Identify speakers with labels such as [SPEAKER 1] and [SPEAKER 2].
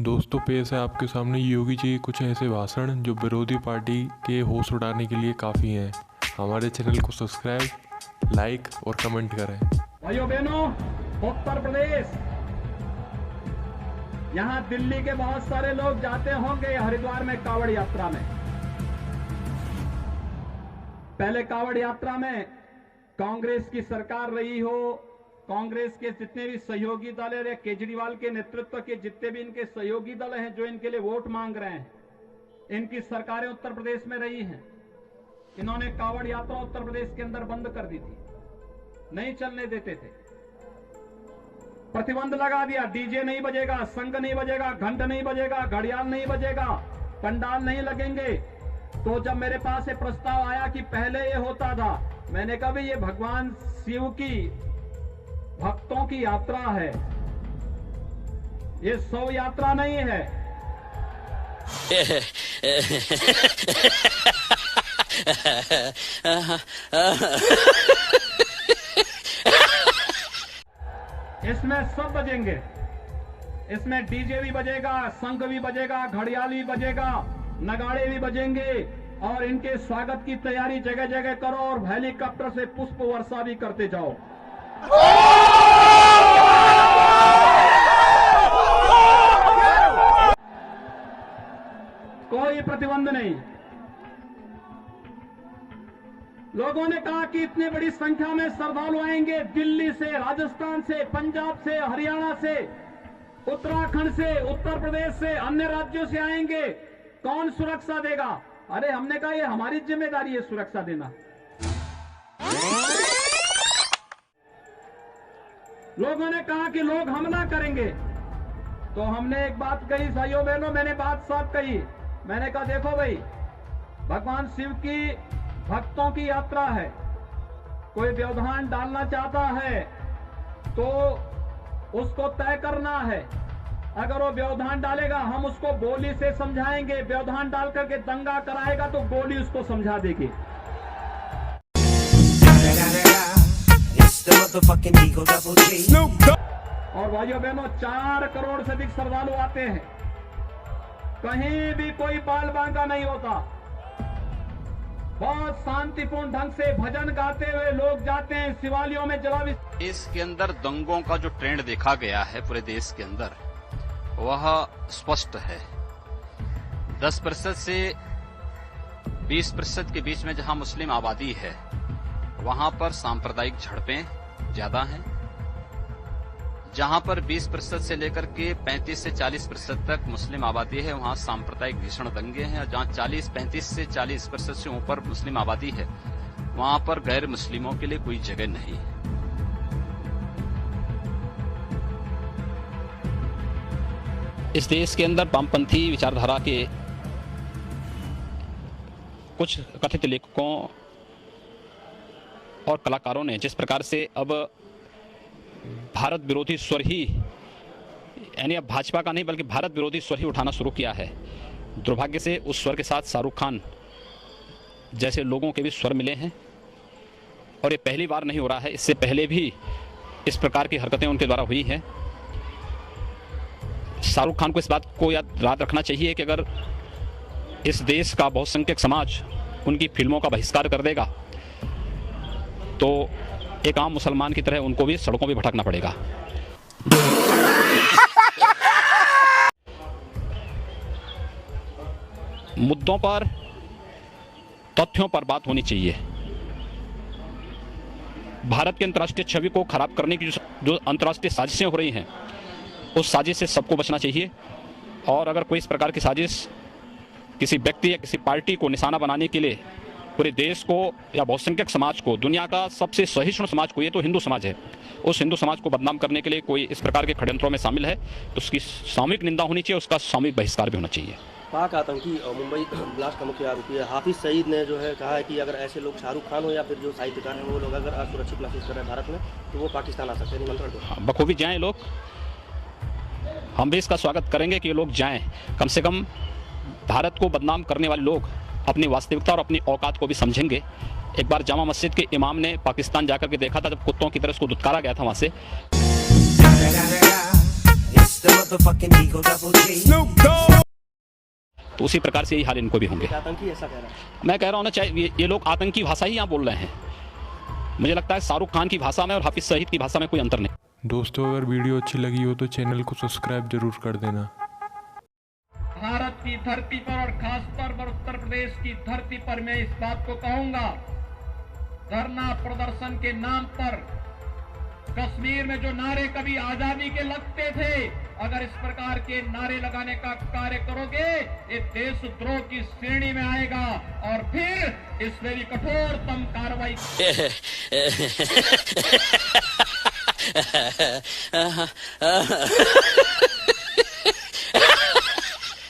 [SPEAKER 1] दोस्तों, पेश है आपके सामने योगी जी के कुछ ऐसे भाषण जो विरोधी पार्टी के होश उड़ाने के लिए काफ़ी हैं। हमारे चैनल को सब्सक्राइब, लाइक और कमेंट करें।
[SPEAKER 2] भाइयों बहनों, उत्तर प्रदेश, यहाँ दिल्ली के बहुत सारे लोग जाते होंगे हरिद्वार में कांवड़ यात्रा में। पहले कांवड़ यात्रा में कांग्रेस की सरकार रही हो, कांग्रेस के जितने भी सहयोगी दल है, केजरीवाल के नेतृत्व के जितने भी इनके सहयोगी दल हैं जो इनके लिए वोट मांग रहे हैं, इनकी सरकारें उत्तर प्रदेश में रही हैं। इन्होंने कांवड़ यात्रा उत्तर प्रदेश के अंदर बंद कर दी थी, नहीं चलने देते थे, प्रतिबंध लगा दिया। डीजे नहीं बजेगा, शंख नहीं बजेगा, घंट नहीं बजेगा, घड़ियाल नहीं बजेगा, पंडाल नहीं लगेंगे। तो जब मेरे पास ये प्रस्ताव आया कि पहले ये होता था, मैंने कहा भाई ये भगवान शिव की भक्तों की यात्रा है, ये शव यात्रा नहीं है। इसमें सब बजेंगे, इसमें डीजे भी बजेगा, शंख भी बजेगा, घड़ियाल भी बजेगा, नगाड़े भी बजेंगे और इनके स्वागत की तैयारी जगह जगह करो और हेलीकॉप्टर से पुष्प वर्षा भी करते जाओ। कोई प्रतिबंध नहीं। लोगों ने कहा कि इतनी बड़ी संख्या में श्रद्धालु आएंगे, दिल्ली से, राजस्थान से, पंजाब से, हरियाणा से, उत्तराखंड से, उत्तर प्रदेश से, अन्य राज्यों से आएंगे, कौन सुरक्षा देगा? अरे हमने कहा ये हमारी जिम्मेदारी है सुरक्षा देना। लोगों ने कहा कि लोग हमला करेंगे, तो हमने एक बात कही, भाइयों बहनों, मैंने बात साफ कही। मैंने कहा देखो भाई, भगवान शिव की भक्तों की यात्रा है, कोई व्यवधान डालना चाहता है तो उसको तय करना है। अगर वो व्यवधान डालेगा हम उसको गोली से समझाएंगे, व्यवधान डाल करके दंगा कराएगा तो गोली उसको समझा देगी। और भाइयों बहनों, 4 करोड़ से अधिक श्रद्धालु आते हैं, कहीं भी कोई बाल बांका नहीं होता, बहुत शांतिपूर्ण ढंग से भजन गाते हुए लोग जाते हैं, शिवालयों में जलाभिषेक।
[SPEAKER 3] देश के अंदर दंगों का जो ट्रेंड देखा गया है पूरे देश के अंदर, वह स्पष्ट है। 10% से 20% के बीच में जहां मुस्लिम आबादी है, वहां पर सांप्रदायिक झड़पें ज्यादा हैं। जहां पर 20% से लेकर के 35 से 40% तक मुस्लिम आबादी है, वहां सांप्रदायिक भीषण दंगे हैं। जहां 35 से 40% से ऊपर मुस्लिम आबादी है, वहां पर गैर मुस्लिमों के लिए कोई जगह नहीं है। इस देश के अंदर वामपंथी विचारधारा के कुछ कथित लेखकों और कलाकारों ने जिस प्रकार से अब भारत विरोधी स्वर ही, यानी अब भाजपा का नहीं बल्कि भारत विरोधी स्वर ही उठाना शुरू किया है, दुर्भाग्य से उस स्वर के साथ शाहरुख खान जैसे लोगों के भी स्वर मिले हैं। और ये पहली बार नहीं हो रहा है, इससे पहले भी इस प्रकार की हरकतें उनके द्वारा हुई हैं। शाहरुख खान को इस बात को याद रखना चाहिए कि अगर इस देश का बहुसंख्यक समाज उनकी फिल्मों का बहिष्कार कर देगा तो एक आम मुसलमान की तरह उनको भी सड़कों पे भटकना पड़ेगा। मुद्दों पर, तथ्यों पर बात होनी चाहिए। भारत की अंतर्राष्ट्रीय छवि को खराब करने की जो अंतर्राष्ट्रीय साजिशें हो रही हैं, उस साजिश से सबको बचना चाहिए। और अगर कोई इस प्रकार की साजिश किसी व्यक्ति या किसी पार्टी को निशाना बनाने के लिए पूरे देश को या बहुसंख्यक समाज को, दुनिया का सबसे सहिष्णु समाज को, ये तो हिंदू समाज है, उस हिंदू समाज को बदनाम करने के लिए कोई इस प्रकार के षड्यंत्रों में शामिल है तो उसकी सामूहिक निंदा होनी चाहिए, उसका सामूहिक बहिष्कार भी होना चाहिए।
[SPEAKER 4] पाक आतंकी और मुंबई ब्लास्ट का मुख्य आरोपी है हाफिज सईद ने जो है कहा है कि अगर ऐसे लोग शाहरुख खान हो या फिर जो साहित्यकार हैं वो लोग अगर असुरक्षित महसूस कर रहे हैं भारत में तो वो पाकिस्तान आ सकते हैं। निमंत्रण दो,
[SPEAKER 3] बखूबी जाएं लोग, हम भी इसका स्वागत करेंगे कि ये लोग जाएं। कम से कम भारत को बदनाम करने वाले लोग अपनी वास्तविकता और अपनी औकात को भी समझेंगे। एक बार जामा मस्जिद के इमाम ने पाकिस्तान जाकर के देखा था, जब कुत्तों की तरह उसको दुत्कारा गया था वहां से।
[SPEAKER 5] the motherfucking Eagle Double G.
[SPEAKER 3] तो उसी प्रकार से यही हाल इनको भी होंगे।
[SPEAKER 4] क्या आतंकी ऐसा कह रहा है?
[SPEAKER 3] मैं कह रहा हूँ ना, चाहे ये लोग आतंकी भाषा ही यहाँ बोल रहे हैं। मुझे लगता है शाहरुख खान की भाषा में और हाफिज सईद की भाषा में कोई अंतर नहीं।
[SPEAKER 1] दोस्तों, अगर वीडियो अच्छी लगी हो तो चैनल को सब्सक्राइब जरूर कर देना।
[SPEAKER 2] भारत की धरती पर और खासतौर पर उत्तर प्रदेश की धरती पर मैं इस बात को कहूंगा, धरना प्रदर्शन के नाम पर कश्मीर में जो नारे कभी आजादी के लगते थे, अगर इस प्रकार के नारे लगाने का कार्य करोगे, ये देशद्रोह की श्रेणी में आएगा और फिर इस पर कठोरतम कार्रवाई